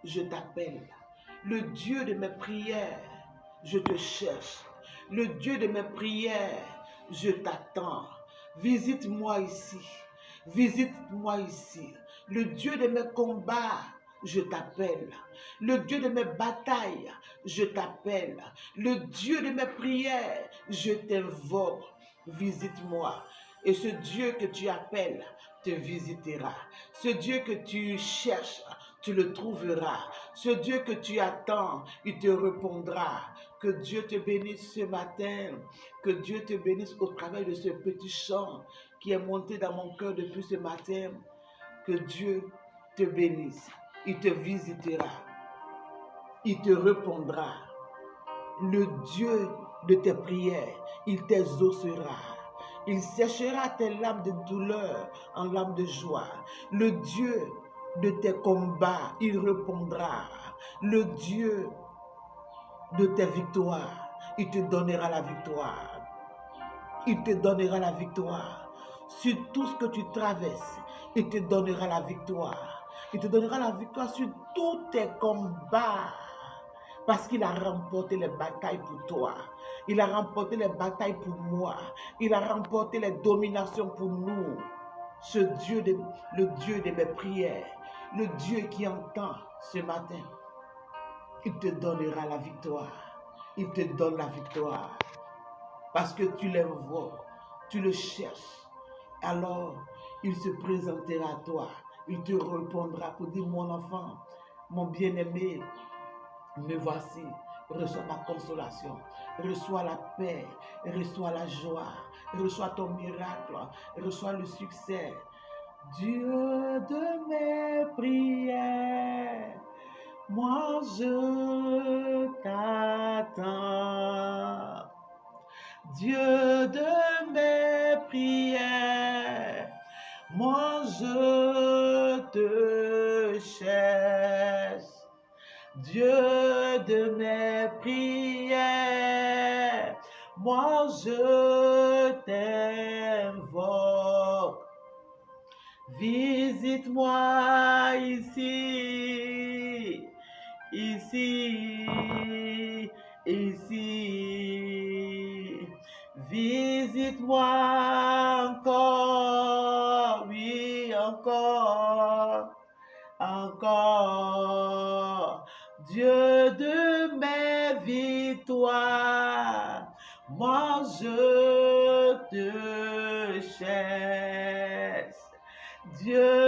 je t'appelle. Le Dieu de mes prières, je te cherche. Le Dieu de mes prières, je t'attends. Visite-moi ici. Visite-moi ici. Le Dieu de mes combats, je t'appelle. Le Dieu de mes batailles, je t'appelle. Le Dieu de mes prières, je t'invoque. Visite-moi. Et ce Dieu que tu appelles te visitera. Ce Dieu que tu cherches, tu le trouveras. Ce Dieu que tu attends, il te répondra. Que Dieu te bénisse ce matin. Que Dieu te bénisse au travers de ce petit chant qui est monté dans mon cœur depuis ce matin. Que Dieu te bénisse. Il te visitera. Il te répondra. Le Dieu de tes prières, il t'exaucera. Il séchera tes larmes de douleur en larmes de joie. Le Dieu de tes combats, il répondra. Le Dieu de tes victoires, il te donnera la victoire. Il te donnera la victoire. Sur tout ce que tu traverses, il te donnera la victoire. Il te donnera la victoire sur tous tes combats. Parce qu'il a remporté les batailles pour toi. Il a remporté les batailles pour moi. Il a remporté les dominations pour nous. Le Dieu de mes prières, le Dieu qui entend ce matin, il te donnera la victoire. Il te donne la victoire. Parce que tu l'invoques, tu le cherches. Alors, il se présentera à toi. Il te répondra pour dire, mon enfant, mon bien-aimé, me voici, reçois ma consolation, reçois la paix, reçois la joie, reçois ton miracle, reçois le succès. Dieu de mes prières, moi je t'attends. Dieu de mes prières, moi je te cherche. Dieu de mes prières, moi je t'invoque. Visite-moi ici, ici, ici. Visite-moi encore, oui, encore, encore. Dieu de mes victoires, moi je te cherche. Dieu